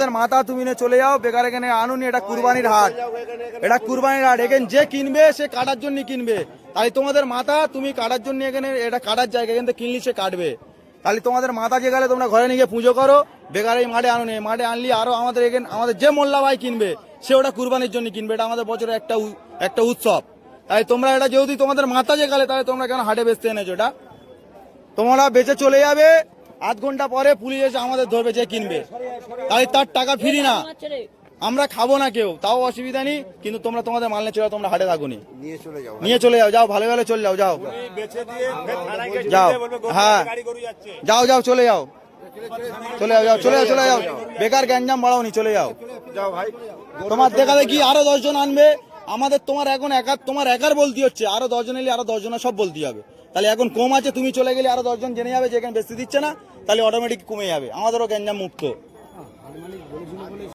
মাথা তুমি নিয়ে চলে যাও, বেকার এখানে আনুনি। এটা কুরবানির হাট, এটা কুরবানির হাট। এখানে যে কিনবে সে কাটার জন্য কিনবে। তাই তোমাদের মাথা তুমি কাটার জন্য, এখানে এটা কাটার জায়গা, এখান থেকে কিনলি সে কাটবে। তাহলে তোমাদের মাথা যে গেলে তোমরা ঘরে নিয়ে গিয়ে পুজো করো, বেকার এই মাঠে আনুনি। মাঠে আনলি আরো আমাদের এখানে আমাদের যে মোল্লা ভাই কিনবে সে ওটা কুরবানির জন্য কিনবে। এটা আমাদের বছরের একটা উৎসব। তাই তোমরা এটা যেহেতু তোমাদের মাথা যে গেলে, তাহলে তোমরা কেন হাটে বেচতে এনেছো? এটা তোমরা বেচে চলে যাবে, আধ ঘন্টা পরে পুলিশ এসে আমাদের ধরবে যে কিনবে। তাই তার টাকা ফিরি না, আমরা খাবো না কেউ, তাও অসুবিধা নেই। কিন্তু তোমরা তোমাদের মাল নিয়ে চলে যাও, তোমরা হাটে থাকুনি, নিয়ে চলে যাও। যাও ভালো ভালো চলে যাও, যাও যাও। হ্যাঁ যাও যাও, চলে যাও, চলে যাও, যাও চলে যাও, চলে যাও। বেকার গ্যাঞ্জাম বাড়াওনি, চলে যাও। যাও ভাই, তোমার দেখাবে কি আরো 10 জন আনবে আমাদের। তোমার এখন তোমার একার বলতে হচ্ছে, আরো 10 জন এলে আরো 10 জনের সব বলতে হবে। তাহলে এখন কম আছে, তুমি চলে গেলে আরো 10 জন জেনে যাবে যে এখানে বেশি দিচ্ছে না, তাহলে অটোমেটিক কমে যাবে। আমাদেরও গ্যাঞ্জাম মুক্ত।